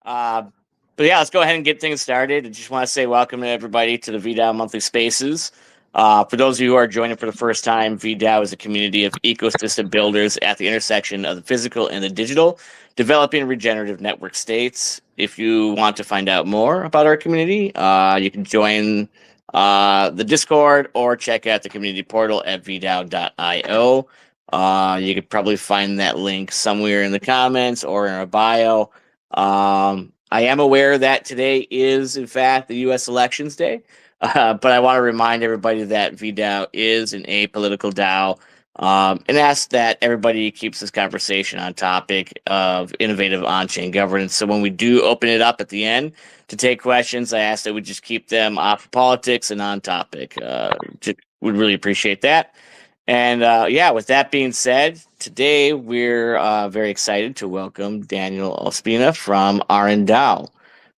Uh, but yeah, let's go ahead and get things started. I just want to say welcome to everybody to the VDAO Monthly Spaces. For those of you who are joining for the first time, VDAO is a community of ecosystem builders at the intersection of the physical and the digital, developing regenerative network states. If you want to find out more about our community, you can join the Discord or check out the community portal at vdao.io. You could probably find that link somewhere in the comments or in our bio. I am aware that today is, in fact, the U.S. Elections Day, but I want to remind everybody that VDAO is an apolitical DAO, and ask that everybody keeps this conversation on topic of innovative on-chain governance. So when we do open it up at the end to take questions, I ask that we just keep them off of politics and on topic. Would really appreciate that. And yeah, with that being said, today we're very excited to welcome Daniel Ospina from RnDAO.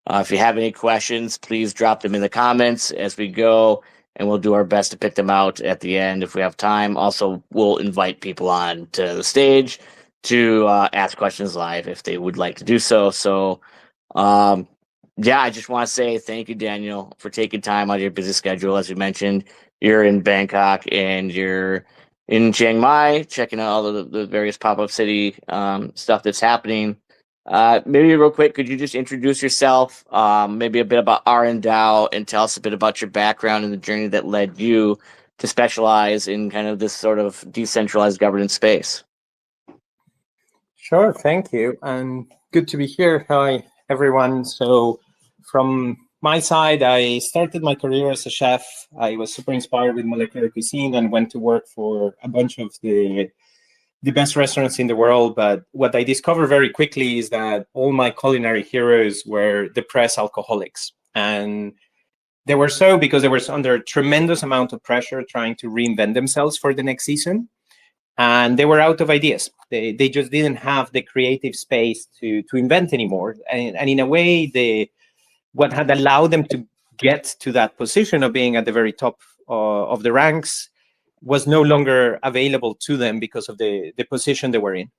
If you have any questions, please drop them in the comments as we go, and we'll do our best to pick them out at the end if we have time. Also, we'll invite people on to the stage to ask questions live if they would like to do so. So, yeah, I just want to say thank you, Daniel, for taking time out of your busy schedule. As you mentioned, you're in Bangkok and you're in Chiang Mai, checking out all the various pop-up city stuff that's happening. Maybe real quick, could you just introduce yourself, maybe a bit about RnDAO, and tell us a bit about your background and the journey that led you to specialize in kind of this sort of decentralized governance space? Sure, thank you, and good to be here. Hi, everyone. So from my side, I started my career as a chef. I was super inspired with molecular cuisine and went to work for a bunch of the best restaurants in the world. But what I discovered very quickly is that all my culinary heroes were depressed alcoholics. And they were so because they were under a tremendous amount of pressure trying to reinvent themselves for the next season. And they were out of ideas. They just didn't have the creative space to invent anymore. And in a way, what had allowed them to get to that position of being at the very top of the ranks was no longer available to them because of the position they were in.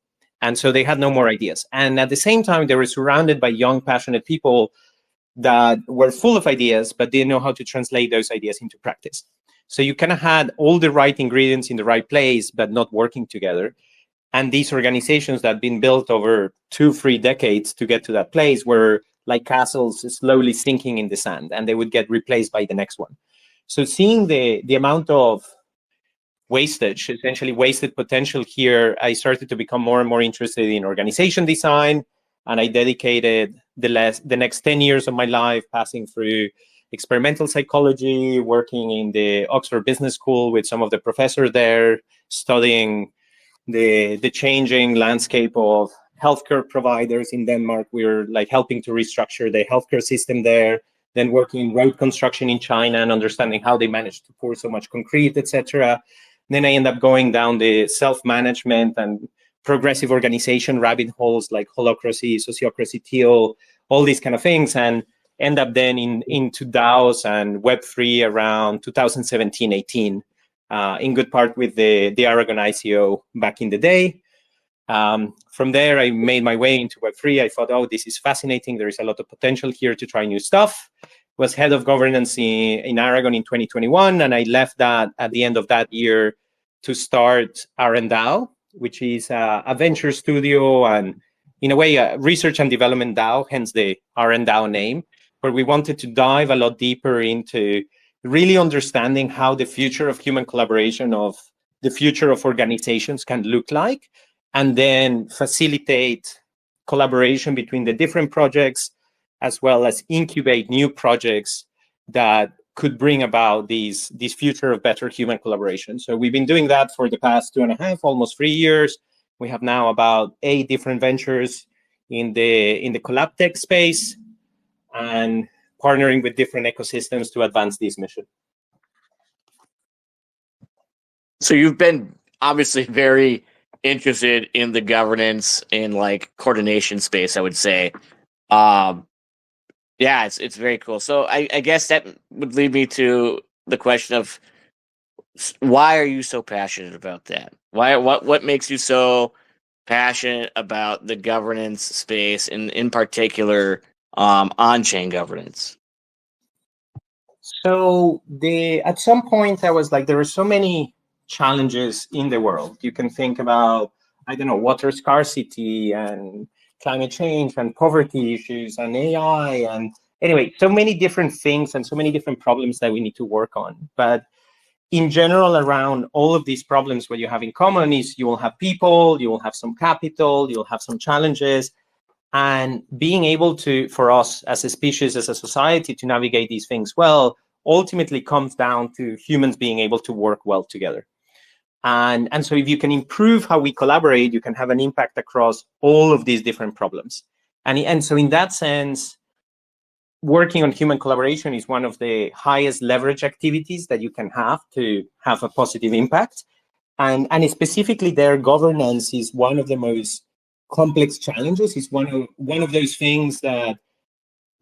And so they had no more ideas. And at the same time, they were surrounded by young, passionate people that were full of ideas, but didn't know how to translate those ideas into practice. So you kind of had all the right ingredients in the right place, but not working together. And these organizations that had been built over 2-3 decades to get to that place were like castles slowly sinking in the sand, and they would get replaced by the next one. So seeing the amount of wastage, essentially wasted potential here, I started to become more and more interested in organization design. And I dedicated the next 10 years of my life passing through experimental psychology, working in the Oxford Business School with some of the professors there, studying the changing landscape of healthcare providers in Denmark. We were like helping to restructure the healthcare system there, then working in road construction in China and understanding how they managed to pour so much concrete, etc. Then I end up going down the self-management and progressive organization rabbit holes like holacracy, sociocracy, Thiel, all these kind of things, and end up then into DAOs and Web3 around 2017-18, in good part with the Aragon ICO back in the day. From there, I made my way into Web3. I thought, oh, this is fascinating. There is a lot of potential here to try new stuff. Was head of governance in Aragon in 2021, and I left that at the end of that year to start RnDAO, which is a venture studio and, in a way, a research and development DAO, hence the RnDAO name, where we wanted to dive a lot deeper into really understanding how the future of human collaboration, of the future of organizations can look like, and then facilitate collaboration between the different projects, as well as incubate new projects that could bring about this future of better human collaboration. So we've been doing that for the past 2.5, almost 3 years. We have now about 8 different ventures in the collab tech space and partnering with different ecosystems to advance this mission. So you've been obviously very interested in the governance and like coordination space, I would say. Yeah, it's very cool. So I guess that would lead me to the question of why are you so passionate about that? What makes you so passionate about the governance space, and in particular on-chain governance? So at some point I was like, there are so many challenges in the world. You can think about, I don't know, water scarcity and climate change and poverty issues and AI and anyway, so many different things and so many different problems that we need to work on. But in general, around all of these problems, what you have in common is you will have people, you will have some capital, you'll have some challenges. And being able to, for us as a species, as a society, to navigate these things well, ultimately comes down to humans being able to work well together. And so if you can improve how we collaborate, you can have an impact across all of these different problems. And so in that sense, working on human collaboration is one of the highest leverage activities that you can have to have a positive impact. And specifically there, governance is one of the most complex challenges. It's one of those things that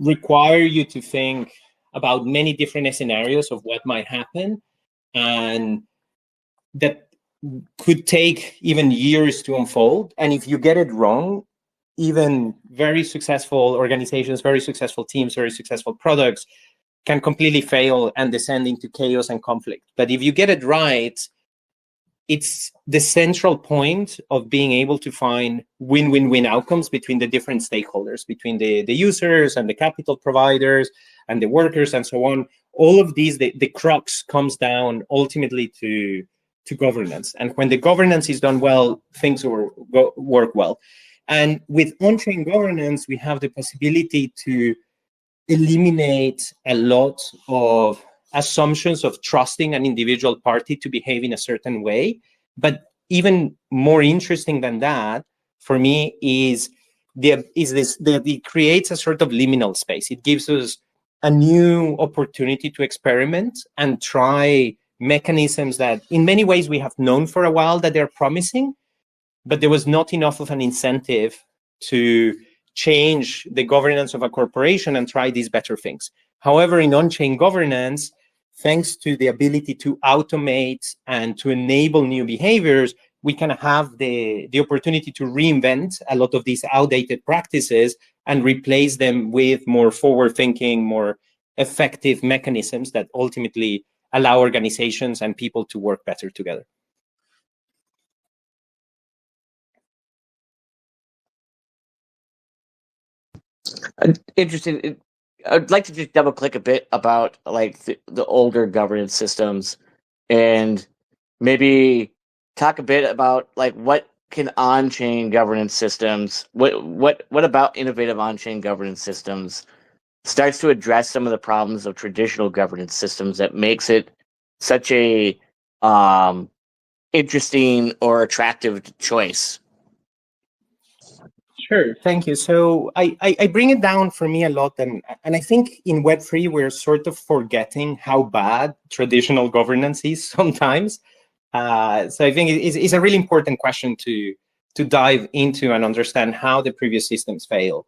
require you to think about many different scenarios of what might happen, and that could take even years to unfold. And if you get it wrong, even very successful organizations, very successful teams, very successful products can completely fail and descend into chaos and conflict. But if you get it right, it's the central point of being able to find win-win-win outcomes between the different stakeholders, between the users and the capital providers and the workers and so on. All of these, the crux comes down ultimately to governance. And when the governance is done well, things will work well. And with on-chain governance, we have the possibility to eliminate a lot of assumptions of trusting an individual party to behave in a certain way. But even more interesting than that, for me, is that it creates a sort of liminal space. It gives us a new opportunity to experiment and try mechanisms that in many ways we have known for a while that they're promising, but there was not enough of an incentive to change the governance of a corporation and try these better things. However, in on-chain governance, thanks to the ability to automate and to enable new behaviors, we can have the opportunity to reinvent a lot of these outdated practices and replace them with more forward-thinking, more effective mechanisms that ultimately allow organizations and people to work better together. Interesting. I'd like to just double click a bit about like the older governance systems, and maybe talk a bit about like what can on-chain governance systems, what about innovative on-chain governance systems starts to address some of the problems of traditional governance systems that makes it such a interesting or attractive choice? Sure, thank you. So I bring it down for me a lot, and I think in Web3 we're sort of forgetting how bad traditional governance is sometimes. So I think it's a really important question to dive into and understand how the previous systems fail.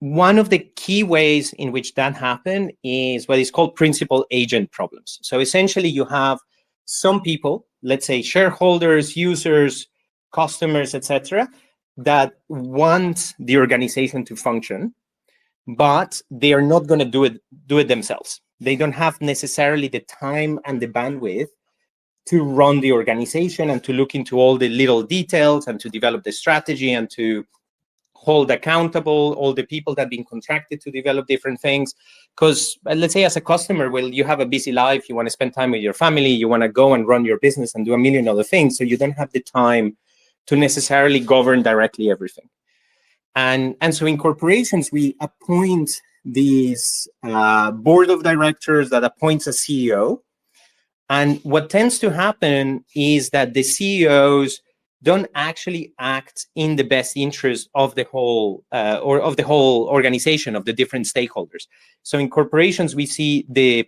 One of the key ways in which that happened is what is called principal agent problems. So essentially you have some people, let's say shareholders, users, customers, etc., that want the organization to function, but they are not going to do it themselves. They don't have necessarily the time and the bandwidth to run the organization and to look into all the little details and to develop the strategy and to hold accountable all the people that have been contracted to develop different things. Because let's say as a customer, well, you have a busy life, you want to spend time with your family, you want to go and run your business and do a million other things, so you don't have the time to necessarily govern directly everything. And so in corporations, we appoint these board of directors that appoints a CEO. And what tends to happen is that the CEOs don't actually act in the best interest of the whole or of the whole organization, of the different stakeholders. So in corporations, we see the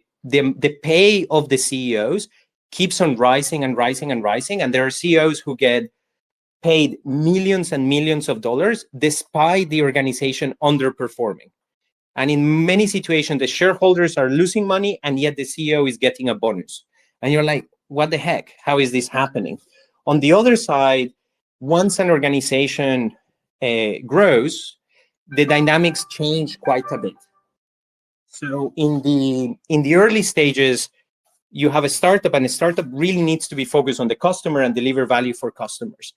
pay of the CEOs keeps on rising and rising and rising. And there are CEOs who get paid millions and millions of dollars despite the organization underperforming. And in many situations, the shareholders are losing money and yet the CEO is getting a bonus. And you're like, what the heck? How is this happening? On the other side, once an organization grows, the dynamics change quite a bit. So in the early stages, you have a startup, and a startup really needs to be focused on the customer and deliver value for customers.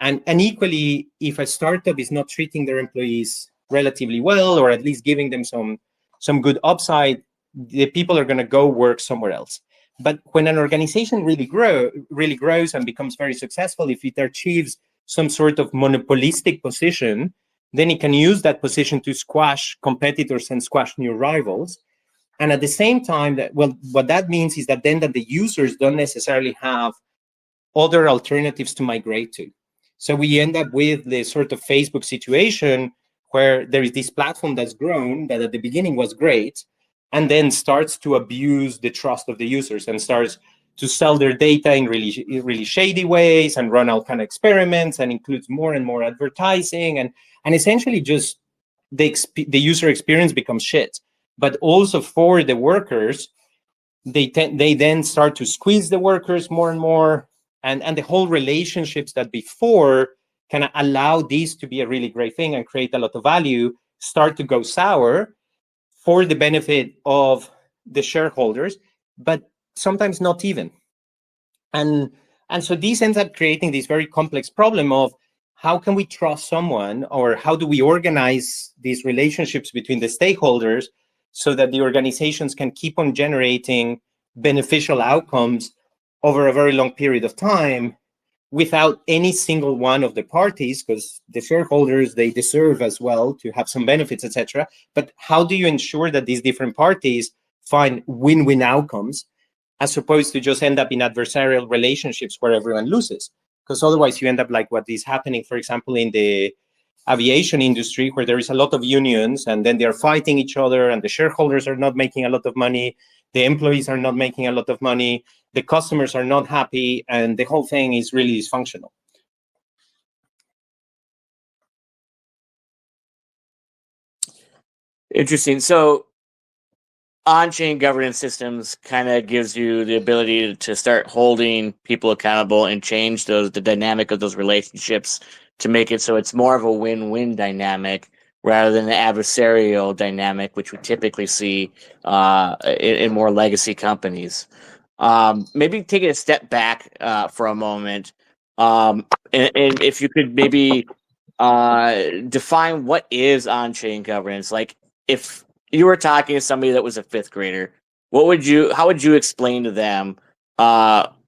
And equally, if a startup is not treating their employees relatively well, or at least giving them some good upside, the people are going to go work somewhere else. But when an organization really grows and becomes very successful, if it achieves some sort of monopolistic position, then it can use that position to squash competitors and squash new rivals. And at the same time, what that means is that then that the users don't necessarily have other alternatives to migrate to. So we end up with the sort of Facebook situation where there is this platform that's grown that at the beginning was great, and then starts to abuse the trust of the users and starts to sell their data in really shady ways and run all kind of experiments, and includes more and more advertising, and essentially just the user experience becomes shit. But also for the workers, they then start to squeeze the workers more and more, and the whole relationships that before kind of allow these to be a really great thing and create a lot of value start to go sour for the benefit of the shareholders, but sometimes not even. And so this ends up creating this very complex problem of how can we trust someone, or how do we organize these relationships between the stakeholders so that the organizations can keep on generating beneficial outcomes over a very long period of time without any single one of the parties, because the shareholders, they deserve as well to have some benefits, etc. But how do you ensure that these different parties find win-win outcomes, as opposed to just end up in adversarial relationships where everyone loses? Because otherwise you end up like what is happening, for example, in the aviation industry, where there is a lot of unions, and then they're fighting each other, and the shareholders are not making a lot of money, the employees are not making a lot of money, the customers are not happy, and the whole thing is really dysfunctional. Interesting. So on-chain governance systems kind of gives you the ability to start holding people accountable and change the dynamic of those relationships to make it so it's more of a win-win dynamic rather than the adversarial dynamic, which we typically see in more legacy companies. Maybe take it a step back for a moment, and if you could maybe define what is on-chain governance. Like, if you were talking to somebody that was a fifth grader, how would you explain to them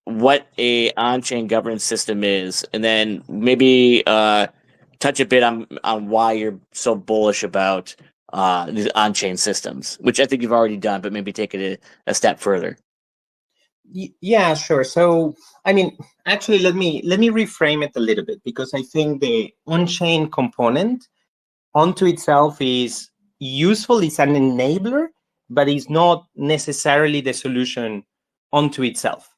what a on-chain governance system is, and then maybe touch a bit on why you're so bullish about these on-chain systems, which I think you've already done, but maybe take it a step further. Yeah, sure. So, I mean, actually, let me reframe it a little bit, because I think the on-chain component onto itself is useful. It's an enabler, but it's not necessarily the solution onto itself.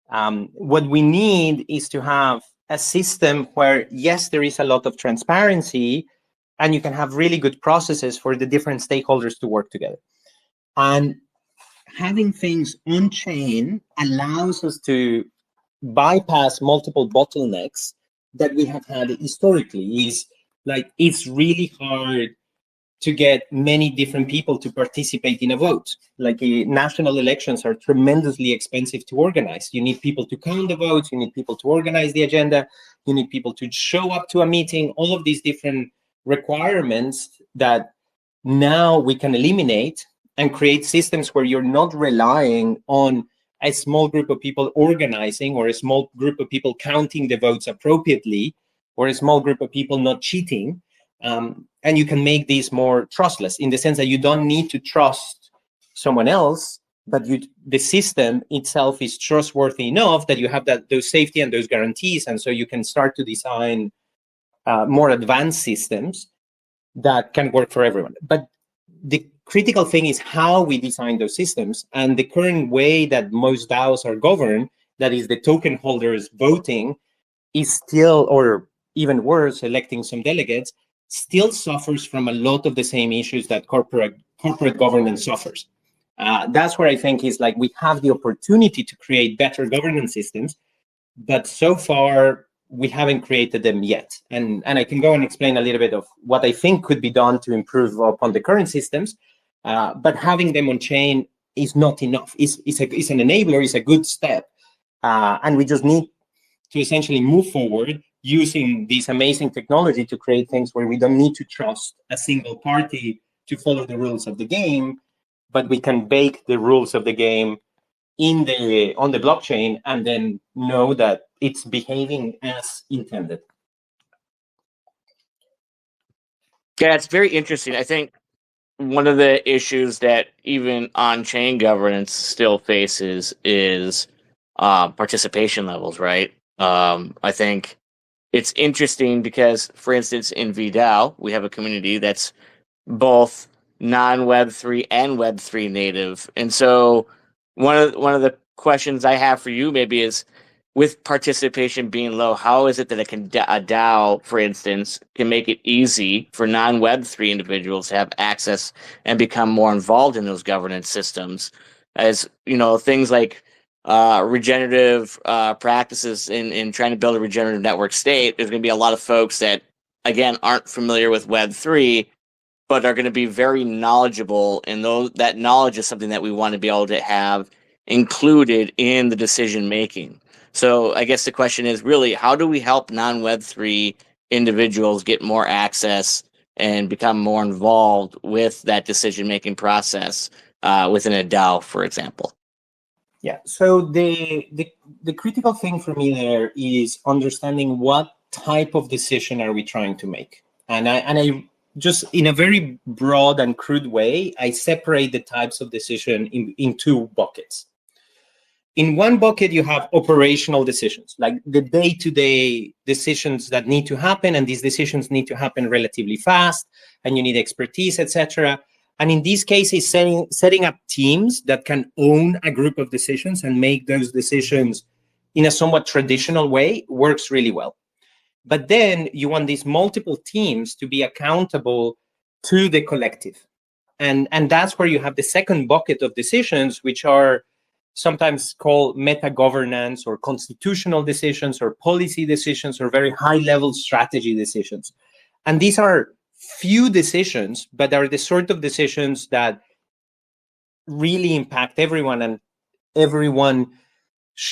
What we need is to have a system where, yes, there is a lot of transparency, and you can have really good processes for the different stakeholders to work together. And having things on chain allows us to bypass multiple bottlenecks that we have had historically. It's really hard to get many different people to participate in a vote. National elections are tremendously expensive to organize. You need people to count the votes, you need people to organize the agenda, you need people to show up to a meeting, all of these different requirements that now we can eliminate and create systems where you're not relying on a small group of people organizing, or a small group of people counting the votes appropriately, or a small group of people not cheating. And you can make these more trustless, in the sense that you don't need to trust someone else, but the system itself is trustworthy enough that you have those safety and those guarantees. And so you can start to design more advanced systems that can work for everyone. But the critical thing is how we design those systems. And the current way that most DAOs are governed, that is the token holders voting, is still, or even worse, electing some delegates, still suffers from a lot of the same issues that corporate governance suffers. That's where I think is we have the opportunity to create better governance systems, but so far we haven't created them yet. And I can go and explain a little bit of what I think could be done to improve upon the current systems. But having them on chain is not enough. It's an enabler, it's a good step. And we just need to essentially move forward using this amazing technology to create things where we don't need to trust a single party to follow the rules of the game, but we can bake the rules of the game on the blockchain and then know that it's behaving as intended. Yeah, it's very interesting. I think one of the issues that even on-chain governance still faces is participation levels, right? I think it's interesting because, for instance, in VDAO, we have a community that's both non-Web3 and Web3 native. And so one of the questions I have for you maybe is, with participation being low, how is it that a DAO, for instance, can make it easy for non-Web3 individuals to have access and become more involved in those governance systems? As you know, things like regenerative practices in trying to build a regenerative network state, there's going to be a lot of folks that, again, aren't familiar with Web3, but are going to be very knowledgeable, and that knowledge is something that we want to be able to have included in the decision making. So I guess the question is really, how do we help non-Web3 individuals get more access and become more involved with that decision making process within a DAO, for example? Yeah, so the critical thing for me there is understanding what type of decision are we trying to make. And I just, in a very broad and crude way, I separate the types of decision in two buckets. In one bucket, you have operational decisions, like the day-to-day decisions that need to happen, and these decisions need to happen relatively fast, and you need expertise, etc. And in these cases, setting up teams that can own a group of decisions and make those decisions in a somewhat traditional way works really well. But then you want these multiple teams to be accountable to the collective. And that's where you have the second bucket of decisions, which are sometimes called meta-governance or constitutional decisions or policy decisions or very high-level strategy decisions. And these are few decisions, but are the sort of decisions that really impact everyone, and everyone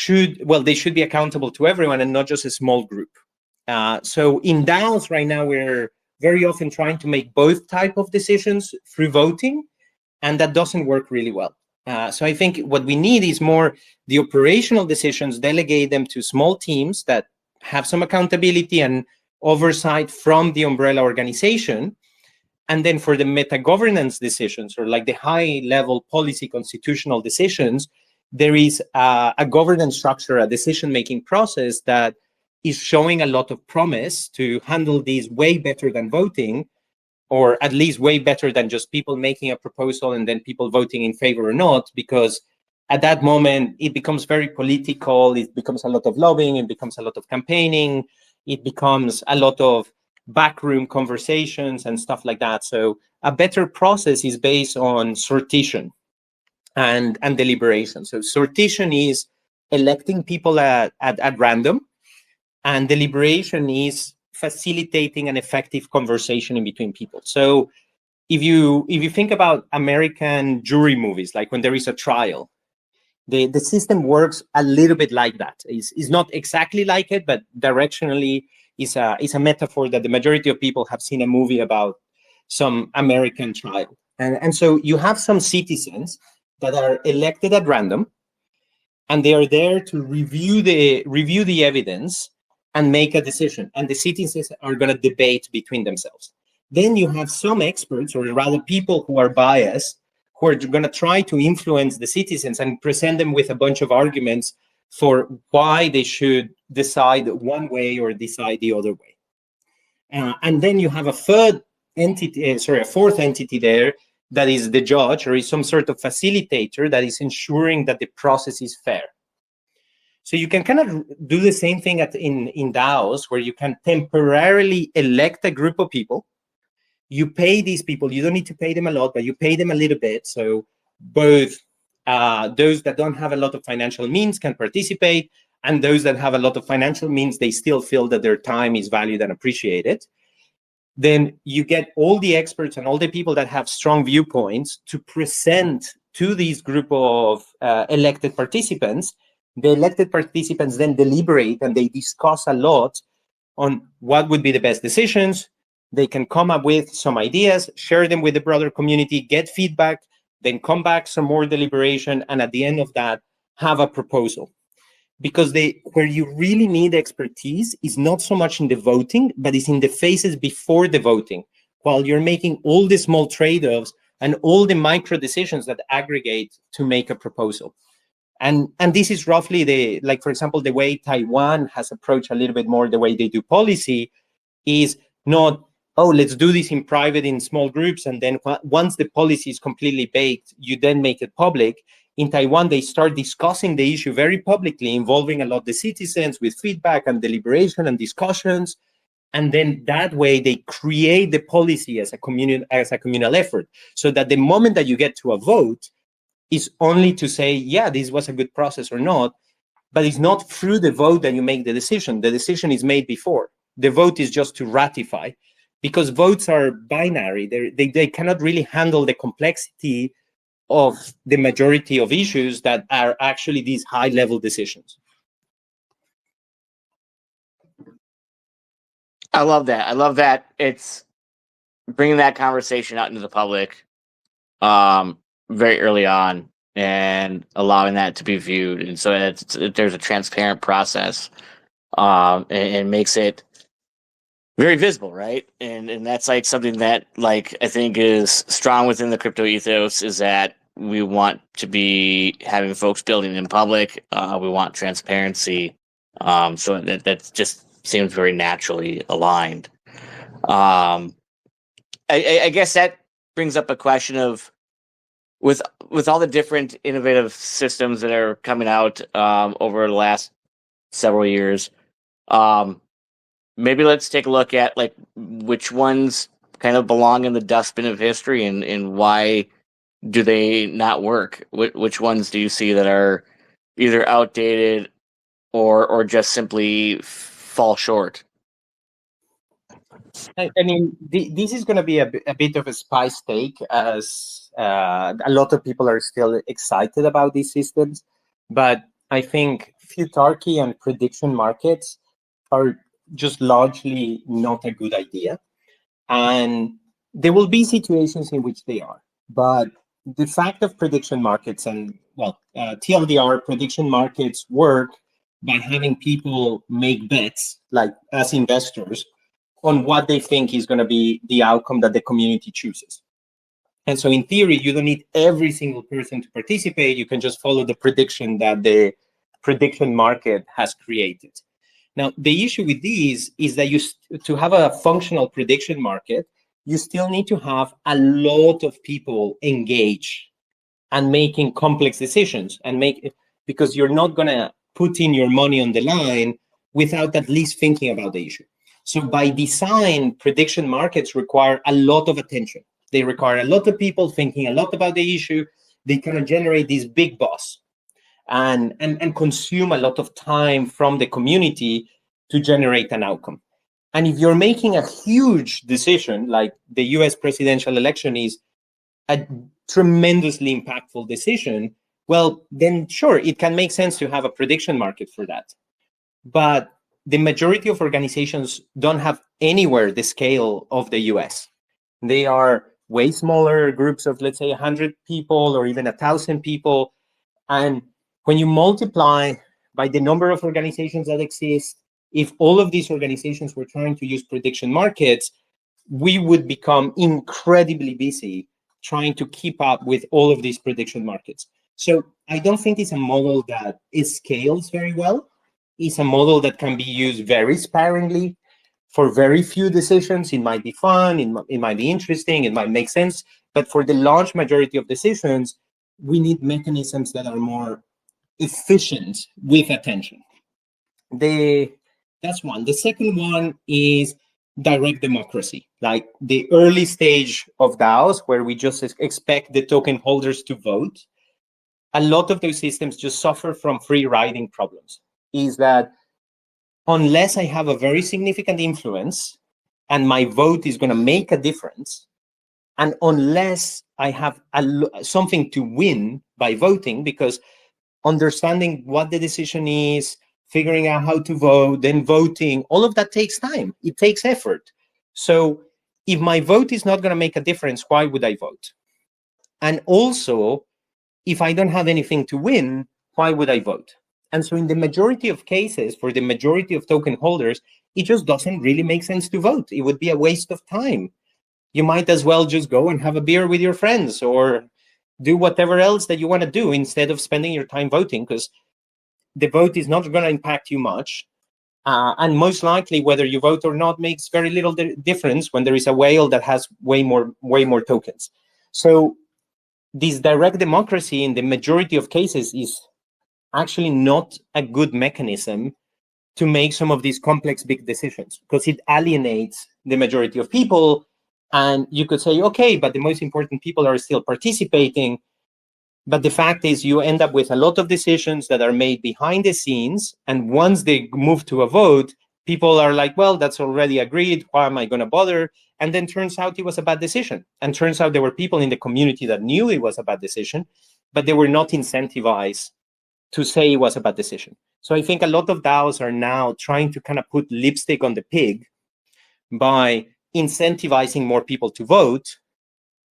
they should be accountable to everyone and not just a small group. So in DAOs right now, we're very often trying to make both type of decisions through voting, and that doesn't work really well. So I think what we need is more the operational decisions, delegate them to small teams that have some accountability and oversight from the umbrella organization. And then for the meta-governance decisions, or like the high-level policy constitutional decisions, there is a governance structure, a decision-making process that is showing a lot of promise to handle these way better than voting, or at least way better than just people making a proposal and then people voting in favor or not, because at that moment, it becomes very political, it becomes a lot of lobbying, it becomes a lot of campaigning, it becomes a lot of backroom conversations and stuff like that. So a better process is based on sortition and deliberation. So sortition is electing people at random, and deliberation is facilitating an effective conversation in between people. So if you think about American jury movies, like when there is a trial, the system works a little bit like that. It's not exactly like it, but directionally is a metaphor that the majority of people have seen a movie about some American trial. And so you have some citizens that are elected at random, and they are there to review the evidence and make a decision. And the citizens are going to debate between themselves. Then you have some experts, or rather people who are biased, who are going to try to influence the citizens and present them with a bunch of arguments for why they should decide one way or decide the other way. And then you have a fourth entity there that is the judge, or is some sort of facilitator that is ensuring that the process is fair. So you can kind of do the same thing in DAOs, where you can temporarily elect a group of people. You pay these people, you don't need to pay them a lot, but you pay them a little bit. So both those that don't have a lot of financial means can participate, and those that have a lot of financial means, they still feel that their time is valued and appreciated. Then you get all the experts and all the people that have strong viewpoints to present to this group of elected participants. The elected participants then deliberate and they discuss a lot on what would be the best decisions. They can come up with some ideas, share them with the broader community, get feedback, then come back, some more deliberation, and at the end of that, have a proposal. Because where you really need expertise is not so much in the voting, but it's in the phases before the voting, while you're making all the small trade-offs and all the micro decisions that aggregate to make a proposal. And this is roughly like, for example, the way Taiwan has approached a little bit more the way they do policy is not, oh, let's do this in private in small groups, and then once the policy is completely baked, you then make it public. In Taiwan, they start discussing the issue very publicly, involving a lot of the citizens with feedback and deliberation and discussions. And then that way they create the policy as a communal effort, so that the moment that you get to a vote is only to say, yeah, this was a good process or not, but it's not through the vote that you make the decision. The decision is made before. The vote is just to ratify, because votes are binary. They cannot really handle the complexity of the majority of issues that are actually these high-level decisions. I love that. I love that it's bringing that conversation out into the public very early on and allowing that to be viewed. And so there's a transparent process and makes it very visible, right? And that's like something that like I think is strong within the crypto ethos, is that we want to be having folks building in public. We want transparency. So that just seems very naturally aligned. I guess that brings up a question of with all the different innovative systems that are coming out over the last several years. Maybe let's take a look at like which ones kind of belong in the dustbin of history and why do they not work? Which ones do you see that are either outdated or just simply fall short? I mean, this is going to be a bit of a spice take, as a lot of people are still excited about these systems. But I think futarchy and prediction markets are just largely not a good idea. And there will be situations in which they are. But the fact of prediction markets and, well, TLDR prediction markets work by having people make bets, like as investors, on what they think is going to be the outcome that the community chooses. And so in theory, you don't need every single person to participate. You can just follow the prediction that the prediction market has created. Now, the issue with these is that to have a functional prediction market, you still need to have a lot of people engage and making complex decisions because you're not going to put in your money on the line without at least thinking about the issue. So by design, prediction markets require a lot of attention. They require a lot of people thinking a lot about the issue. They kind of generate this big buzz and consume a lot of time from the community to generate an outcome. And if you're making a huge decision, like the US presidential election is a tremendously impactful decision, well, then sure, it can make sense to have a prediction market for that. But the majority of organizations don't have anywhere the scale of the US. They are way smaller groups of, let's say, 100 people or even 1,000 people. And when you multiply by the number of organizations that exist, if all of these organizations were trying to use prediction markets, we would become incredibly busy trying to keep up with all of these prediction markets. So I don't think it's a model that scales very well. It's a model that can be used very sparingly for very few decisions. It might be fun, it might be interesting, it might make sense. But for the large majority of decisions, we need mechanisms that are more efficient with attention. That's one. The second one is direct democracy, like the early stage of DAOs where we just expect the token holders to vote. A lot of those systems just suffer from free riding problems. is that unless I have a very significant influence and my vote is going to make a difference, and unless I have something to win by voting, because understanding what the decision is, figuring out how to vote, then voting, all of that takes time. It takes effort. So if my vote is not going to make a difference, why would I vote? And also, if I don't have anything to win, why would I vote? And so in the majority of cases, for the majority of token holders, it just doesn't really make sense to vote. It would be a waste of time. You might as well just go and have a beer with your friends or do whatever else that you want to do instead of spending your time voting, because the vote is not going to impact you much. And most likely, whether you vote or not makes very little difference when there is a whale that has way more tokens. So this direct democracy in the majority of cases is actually not a good mechanism to make some of these complex big decisions, because it alienates the majority of people. And you could say, okay, but the most important people are still participating. But the fact is, you end up with a lot of decisions that are made behind the scenes. And once they move to a vote, people are like, well, that's already agreed. Why am I going to bother? And then turns out it was a bad decision. And turns out there were people in the community that knew it was a bad decision, but they were not incentivized to say it was a bad decision. So I think a lot of DAOs are now trying to kind of put lipstick on the pig by incentivizing more people to vote,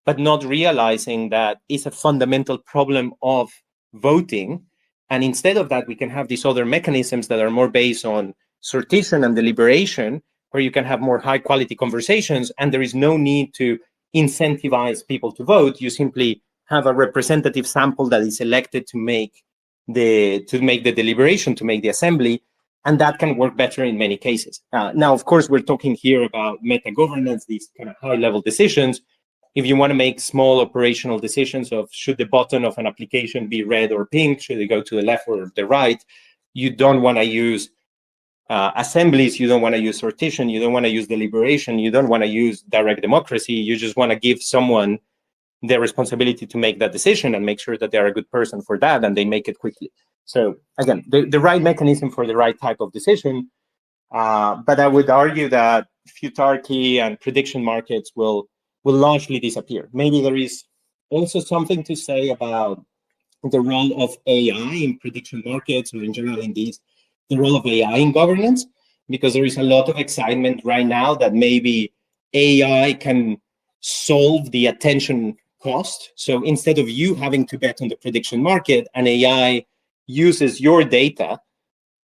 but not realizing that it's a fundamental problem of voting. And instead of that, we can have these other mechanisms that are more based on sortition and deliberation, where you can have more high quality conversations, and there is no need to incentivize people to vote. You simply have a representative sample that is elected to make the deliberation, to make the assembly, and that can work better in many cases. Now, of course, we're talking here about meta governance, these kind of high level decisions. If you want to make small operational decisions of should the button of an application be red or pink, should it go to the left or the right, you don't want to use assemblies, you don't want to use sortition, you don't want to use deliberation, you don't want to use direct democracy. You just want to give someone the responsibility to make that decision and make sure that they're a good person for that and they make it quickly. So again, the right mechanism for the right type of decision. But I would argue that futarchy and prediction markets will largely disappear. Maybe there is also something to say about the role of AI in prediction markets, or in general in these, the role of AI in governance, because there is a lot of excitement right now that maybe AI can solve the attention cost. So instead of you having to bet on the prediction market, an AI uses your data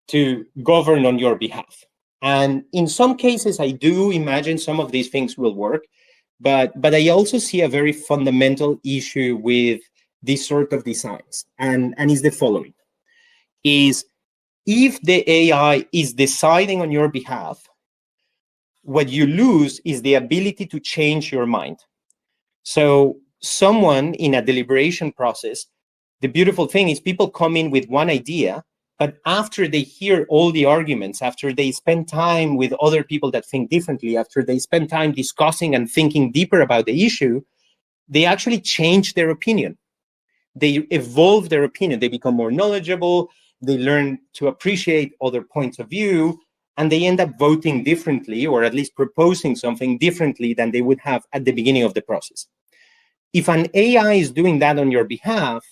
to govern on your behalf. And in some cases, I do imagine some of these things will work, but I also see a very fundamental issue with this sort of designs, and is the following: is if the AI is deciding on your behalf, what you lose is the ability to change your mind. So someone in a deliberation process, the beautiful thing is people come in with one idea, but after they hear all the arguments, after they spend time with other people that think differently, after they spend time discussing and thinking deeper about the issue, they actually change their opinion. They evolve their opinion. They become more knowledgeable. They learn to appreciate other points of view, and they end up voting differently, or at least proposing something differently than they would have at the beginning of the process. If an AI is doing that on your behalf,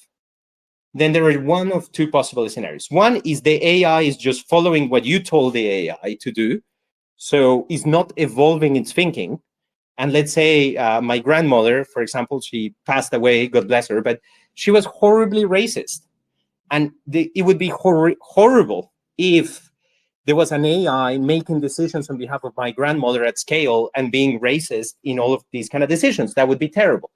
then there are one of two possible scenarios. One is the AI is just following what you told the AI to do, so it's not evolving its thinking. And let's say my grandmother, for example, she passed away, God bless her, but she was horribly racist. And it would be horrible if there was an AI making decisions on behalf of my grandmother at scale and being racist in all of these kind of decisions. That would be terrible.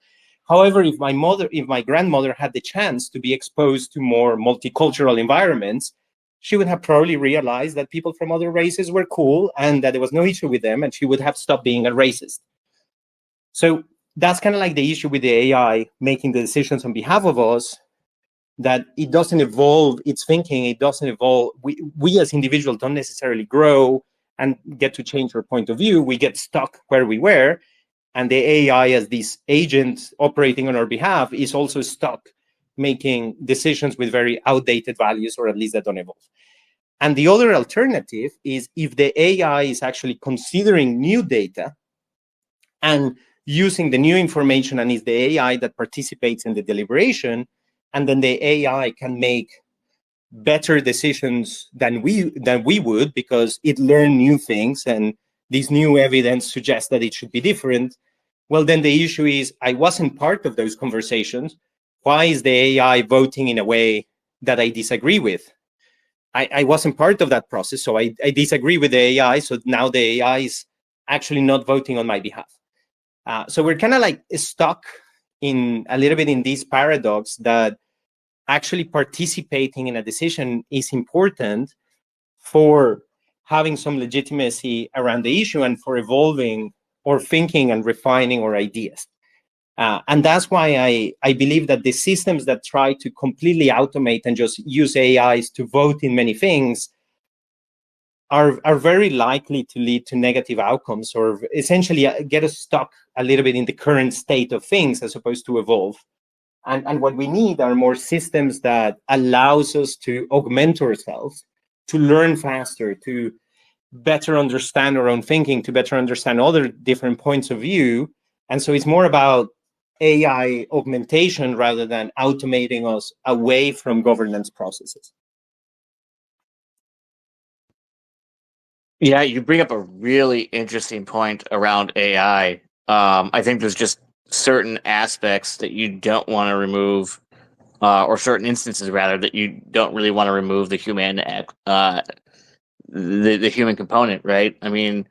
However, if my grandmother had the chance to be exposed to more multicultural environments, she would have probably realized that people from other races were cool and that there was no issue with them, and she would have stopped being a racist. So that's kind of like the issue with the AI making the decisions on behalf of us, that it doesn't evolve its thinking, it doesn't evolve. We as individuals don't necessarily grow and get to change our point of view. We get stuck where we were, and the AI as this agent operating on our behalf is also stuck making decisions with very outdated values, or at least that don't evolve. And the other alternative is if the AI is actually considering new data and using the new information, and is the AI that participates in the deliberation, and then the AI can make better decisions than we would, because it learned new things and this new evidence suggests that it should be different. Well, then the issue is, I wasn't part of those conversations. Why is the AI voting in a way that I disagree with? I wasn't part of that process, so I disagree with the AI. So now the AI is actually not voting on my behalf. So we're kind of like stuck in a little bit in this paradox that actually participating in a decision is important for having some legitimacy around the issue and for evolving or thinking and refining our ideas. And that's why I believe that the systems that try to completely automate and just use AIs to vote in many things are very likely to lead to negative outcomes, or essentially get us stuck a little bit in the current state of things as opposed to evolve. And what we need are more systems that allows us to augment ourselves, to learn faster, to better understand our own thinking, to better understand other different points of view. And so it's more about AI augmentation rather than automating us away from governance processes. Yeah, you bring up a really interesting point around AI. I think there's just certain aspects that you don't want to remove, or certain instances rather that you don't really want to remove the human the human component, right? I mean,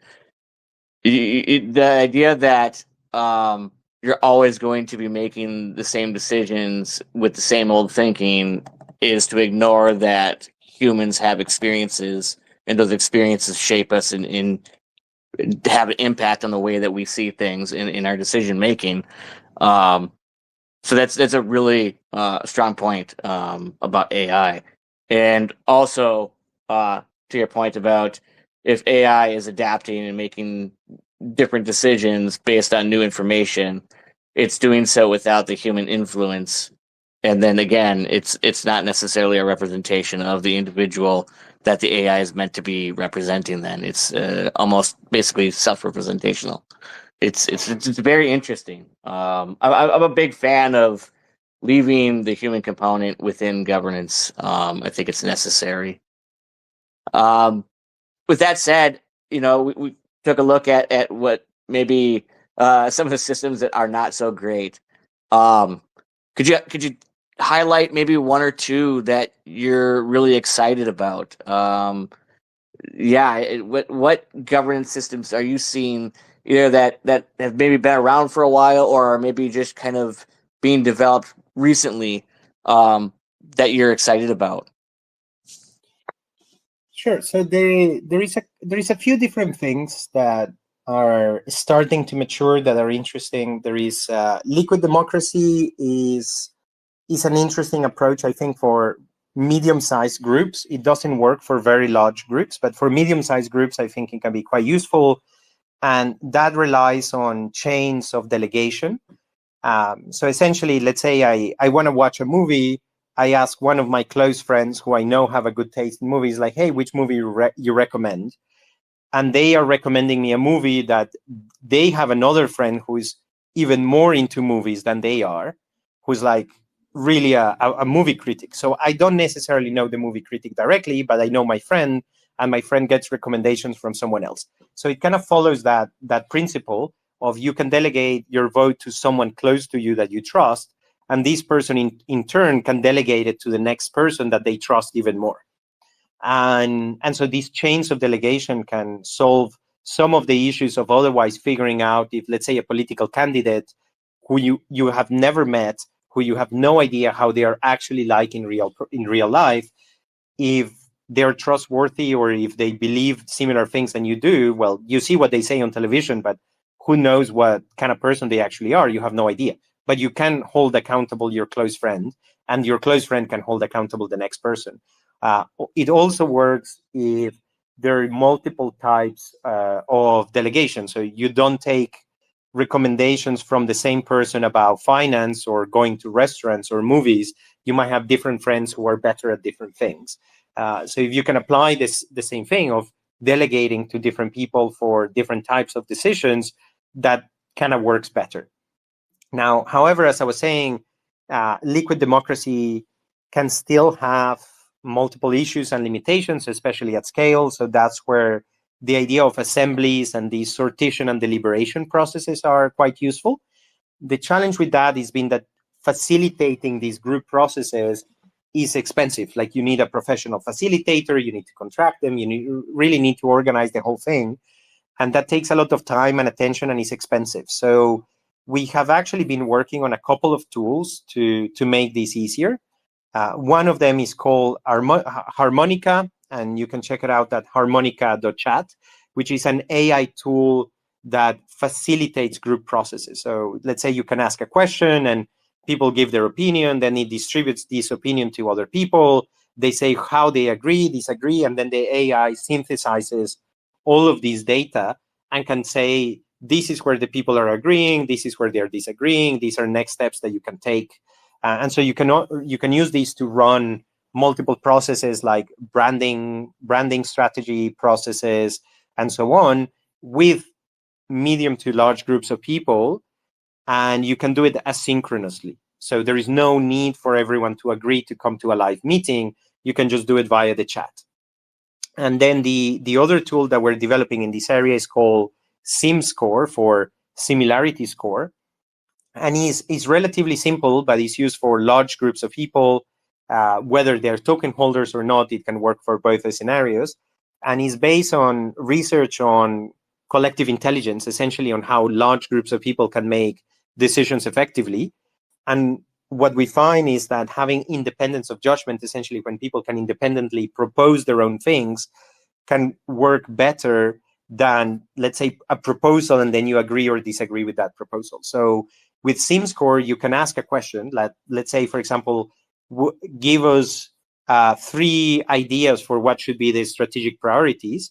the idea that you're always going to be making the same decisions with the same old thinking is to ignore that humans have experiences, and those experiences shape us and have an impact on the way that we see things in our decision making. So that's a really strong point about AI, and also to your point about if AI is adapting and making different decisions based on new information, it's doing so without the human influence. And then again, it's not necessarily a representation of the individual that the AI is meant to be representing. Then it's almost basically self-representational. It's very interesting. I'm a big fan of leaving the human component within governance. I think it's necessary. With that said, we took a look at what maybe some of the systems that are not so great. Could you highlight maybe one or two that you're really excited about? What governance systems are you seeing either that have maybe been around for a while or are maybe just kind of being developed recently that you're excited about? Sure. So there is a few different things that are starting to mature that are interesting. There is liquid democracy is an interesting approach, I think, for medium-sized groups. It doesn't work for very large groups, but for medium-sized groups, I think it can be quite useful. And that relies on chains of delegation. So essentially, let's say I want to watch a movie. I ask one of my close friends who I know have a good taste in movies, like, hey, which movie you recommend? And they are recommending me a movie that they have another friend who is even more into movies than they are, who's like really a movie critic. So I don't necessarily know the movie critic directly, but I know my friend, and my friend gets recommendations from someone else. So it kind of follows that principle of you can delegate your vote to someone close to you that you trust, and this person in turn can delegate it to the next person that they trust even more. And so these chains of delegation can solve some of the issues of otherwise figuring out if, let's say, a political candidate who you have never met, who you have no idea how they are actually like in real life, if they're trustworthy or if they believe similar things than you do. Well, you see what they say on television, but who knows what kind of person they actually are? You have no idea. But you can hold accountable your close friend, and your close friend can hold accountable the next person. It also works if there are multiple types of delegation. So you don't take recommendations from the same person about finance or going to restaurants or movies. You might have different friends who are better at different things. So if you can apply the same thing of delegating to different people for different types of decisions, that kind of works better. Now, however, as I was saying, liquid democracy can still have multiple issues and limitations, especially at scale. So that's where the idea of assemblies and these sortition and deliberation processes are quite useful. The challenge with that has been that facilitating these group processes is expensive. Like, you need a professional facilitator, you need to contract them, you really need to organize the whole thing. And that takes a lot of time and attention and is expensive. So we have actually been working on a couple of tools to make this easier. One of them is called Harmonica, and you can check it out at harmonica.chat, which is an AI tool that facilitates group processes. So let's say you can ask a question and people give their opinion, then it distributes this opinion to other people. They say how they agree, disagree, and then the AI synthesizes all of these data and can say, this is where the people are agreeing, this is where they're disagreeing, these are next steps that you can take. And so you can use these to run multiple processes like branding strategy processes, and so on, with medium to large groups of people, and you can do it asynchronously. So there is no need for everyone to agree to come to a live meeting. You can just do it via the chat. And then the other tool that we're developing in this area is called SimScore, for similarity score. And is relatively simple, but it's used for large groups of people, whether they're token holders or not. It can work for both the scenarios, and is based on research on collective intelligence, essentially on how large groups of people can make decisions effectively. And what we find is that having independence of judgment, essentially when people can independently propose their own things, can work better than, let's say, a proposal and then you agree or disagree with that proposal. So with SimScore, you can ask a question. Let's say, for example, give us 3 ideas for what should be the strategic priorities.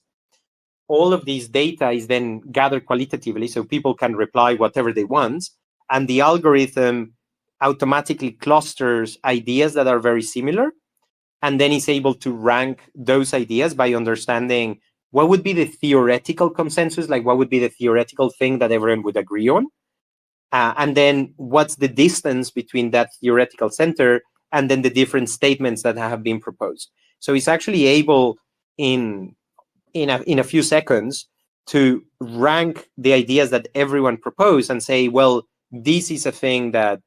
All of these data is then gathered qualitatively, so people can reply whatever they want. And the algorithm automatically clusters ideas that are very similar, and then is able to rank those ideas by understanding what would be the theoretical consensus, like what would be the theoretical thing that everyone would agree on. And then what's the distance between that theoretical center and then the different statements that have been proposed. So it's actually able in a few seconds to rank the ideas that everyone proposed and say, well, this is a thing that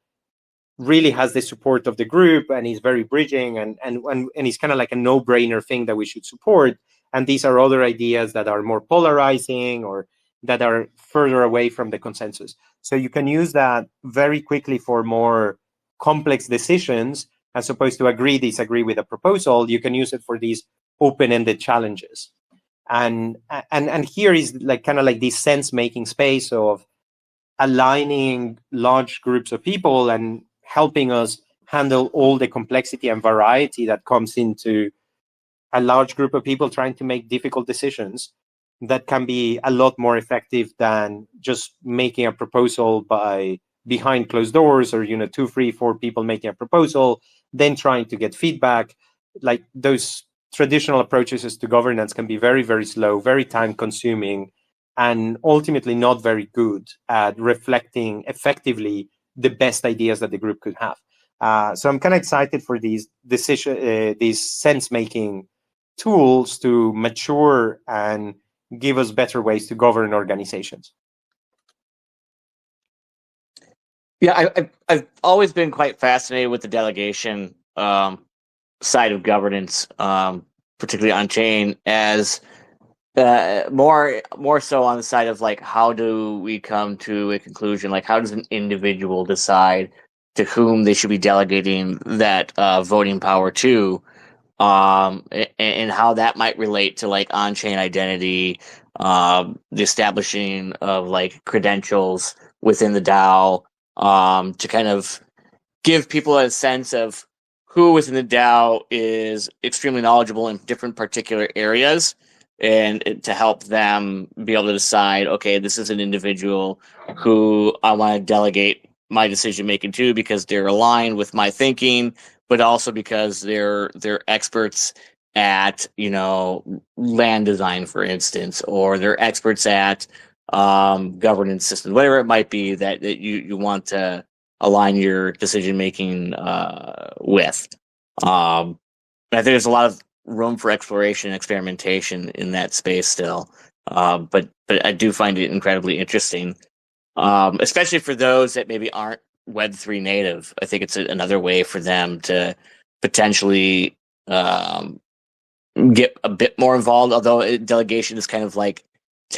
really has the support of the group and is very bridging and it's kind of like a no-brainer thing that we should support. And these are other ideas that are more polarizing or that are further away from the consensus. So you can use that very quickly for more complex decisions, as opposed to agree, disagree with a proposal. You can use it for these open-ended challenges. And here is like kind of like this sense-making space of aligning large groups of people and helping us handle all the complexity and variety that comes into a large group of people trying to make difficult decisions that can be a lot more effective than just making a proposal by behind closed doors, or 2, 3, 4 people making a proposal, then trying to get feedback. Like, those traditional approaches to governance can be very, very slow, very time consuming, and ultimately not very good at reflecting effectively the best ideas that the group could have. So I'm kind of excited for these sense-making tools to mature and give us better ways to govern organizations. Yeah, I've always been quite fascinated with the delegation side of governance, particularly on chain, as more so on the side of like, how do we come to a conclusion? Like, how does an individual decide to whom they should be delegating that voting power to, and how that might relate to like on-chain identity, the establishing of like credentials within the DAO, to kind of give people a sense of who within the DAO is extremely knowledgeable in different particular areas, and to help them be able to decide, okay, this is an individual who I want to delegate my decision making to because they're aligned with my thinking, but also because they're experts at, land design, for instance, or they're experts at governance systems, whatever it might be that you want to align your decision making with. I think there's a lot of room for exploration and experimentation in that space still. But I do find it incredibly interesting, especially for those that maybe aren't Web3 native. I think it's another way for them to potentially get a bit more involved. Although delegation is kind of like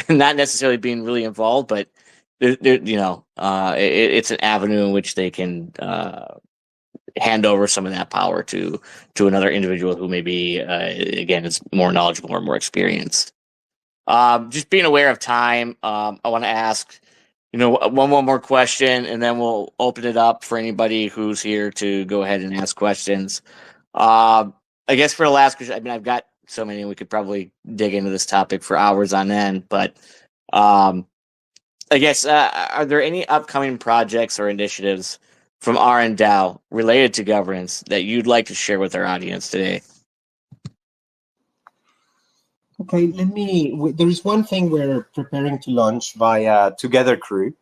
not necessarily being really involved, but it's an avenue in which they can hand over some of that power to another individual who maybe again is more knowledgeable or more experienced. Just being aware of time, I want to ask, one more question, and then we'll open it up for anybody who's here to go ahead and ask questions. I guess for the last question, I mean, I've got so many, we could probably dig into this topic for hours on end, but I guess, are there any upcoming projects or initiatives from RnDAO related to governance that you'd like to share with our audience today? Okay, there is one thing we're preparing to launch via Together Crew.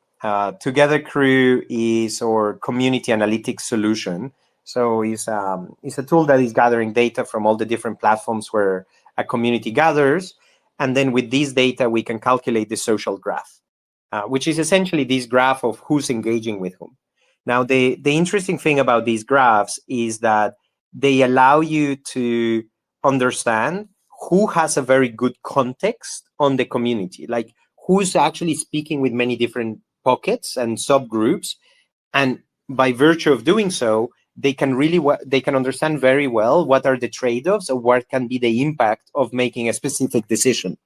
Together Crew is our community analytics solution. So it's a tool that is gathering data from all the different platforms where a community gathers. And then with this data, we can calculate the social graph, which is essentially this graph of who's engaging with whom. Now, the interesting thing about these graphs is that they allow you to understand who has a very good context on the community, like who's actually speaking with many different pockets and subgroups. And by virtue of doing so, they can understand very well what are the trade-offs or what can be the impact of making a specific decision.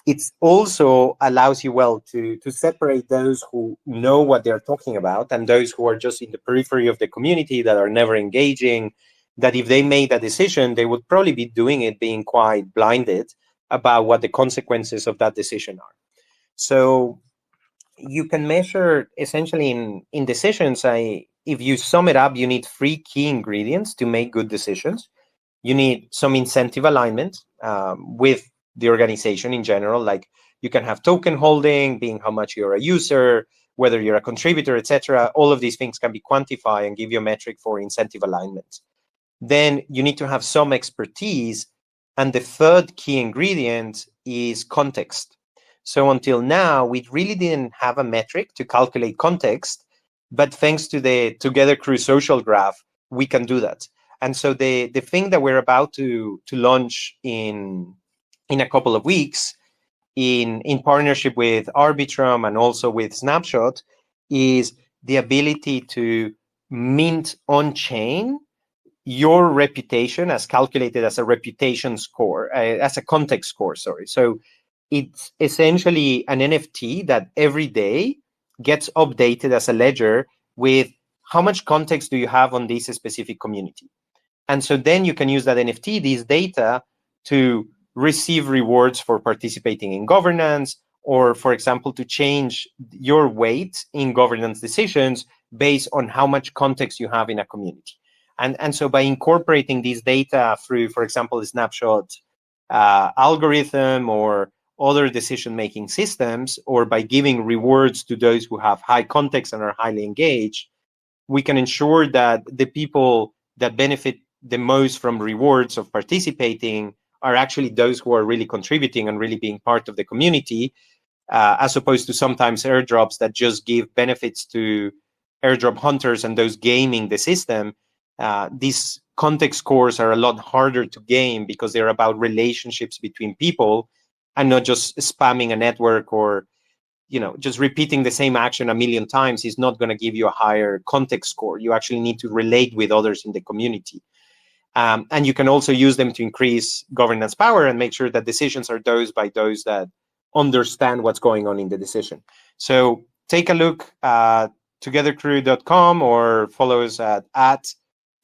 It also allows you to separate those who know what they're talking about and those who are just in the periphery of the community that are never engaging, that if they made a decision, they would probably be doing it being quite blinded about what the consequences of that decision are. So you can measure essentially in decisions, if you sum it up, you need 3 key ingredients to make good decisions. You need some incentive alignment with the organization in general, like you can have token holding, being how much you're a user, whether you're a contributor, etc. All of these things can be quantified and give you a metric for incentive alignment. Then you need to have some expertise. And the third key ingredient is context. So until now, we really didn't have a metric to calculate context, but thanks to the Together Crew social graph, we can do that. And so the thing that we're about to launch in a couple of weeks in partnership with Arbitrum and also with Snapshot is the ability to mint on-chain your reputation as calculated as a reputation score, as a context score, sorry. So it's essentially an NFT that every day gets updated as a ledger with how much context do you have on this specific community. And so then you can use that NFT, these data, to receive rewards for participating in governance, or, for example, to change your weight in governance decisions based on how much context you have in a community. And so by incorporating these data through, for example, the Snapshot algorithm or other decision-making systems, or by giving rewards to those who have high context and are highly engaged, we can ensure that the people that benefit the most from rewards of participating are actually those who are really contributing and really being part of the community, as opposed to sometimes airdrops that just give benefits to airdrop hunters and those gaming the system. These context scores are a lot harder to game because they're about relationships between people and not just spamming a network or just repeating the same action a million times is not going to give you a higher context score. You actually need to relate with others in the community. And you can also use them to increase governance power and make sure that decisions are by those that understand what's going on in the decision. So take a look at togethercrew.com or follow us at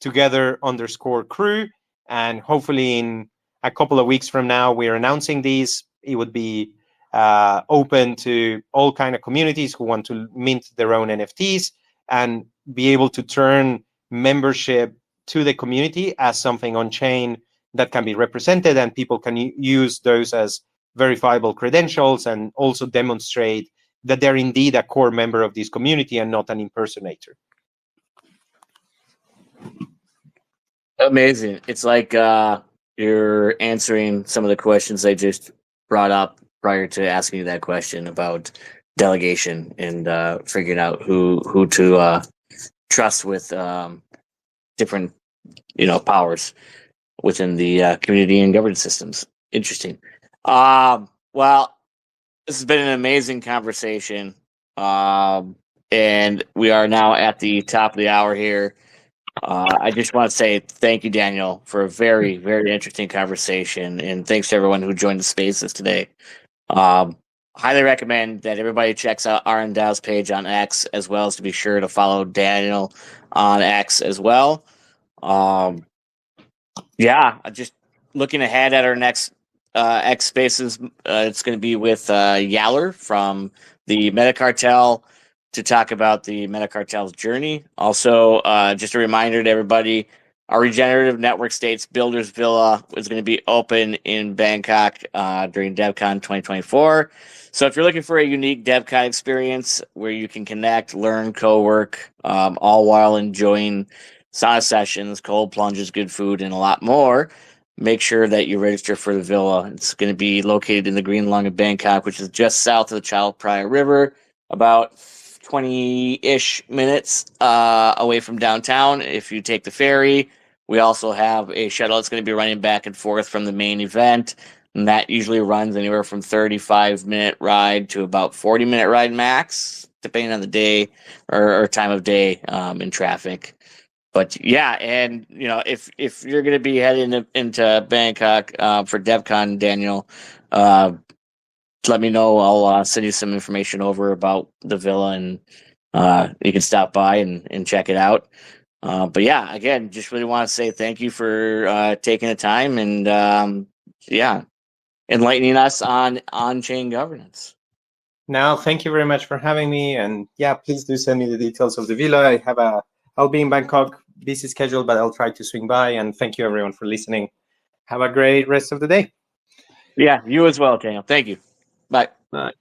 together_crew. And hopefully in a couple of weeks from now, we're announcing these. It would be open to all kind of communities who want to mint their own NFTs and be able to turn membership to the community as something on chain, that can be represented, and people can use those as verifiable credentials and also demonstrate that they're indeed a core member of this community and not an impersonator. Amazing. It's like you're answering some of the questions I just brought up prior to asking you that question about delegation and figuring out who to trust with different powers within the community and governance systems. Interesting. Well, this has been an amazing conversation, and we are now at the top of the hour here. I just want to say thank you, Daniel, for a very, very interesting conversation, and thanks to everyone who joined the spaces today. Highly recommend that everybody checks out RnDAO's page on X, as well as to be sure to follow Daniel on X as well. Just looking ahead at our next X Spaces, it's going to be with Yaller from the Metacartel to talk about the Metacartel's journey. Also, just a reminder to everybody, our Regenerative Network States Builders Villa is going to be open in Bangkok during DevCon 2024. So if you're looking for a unique DevCon experience where you can connect, learn, co-work, all while enjoying sauna sessions, cold plunges, good food, and a lot more, make sure that you register for the villa. It's going to be located in the Green Lung of Bangkok, which is just south of the Chao Phraya River, about 20-ish minutes away from downtown if you take the ferry. We also have a shuttle that's going to be running back and forth from the main event, and that usually runs anywhere from 35-minute ride to about 40-minute ride max, depending on the day or time of day in traffic. But yeah, and if you're going to be heading into Bangkok for DevCon, Daniel, let me know. I'll send you some information over about the villa, and you can stop by and check it out. But yeah, again, just really want to say thank you for taking the time and enlightening us on on-chain governance. Now, thank you very much for having me, and yeah, please do send me the details of the villa. I'll be in Bangkok, busy schedule, but I'll try to swing by. And thank you everyone for listening. Have a great rest of the day. Yeah, you as well, Daniel. Thank you. Bye. Bye.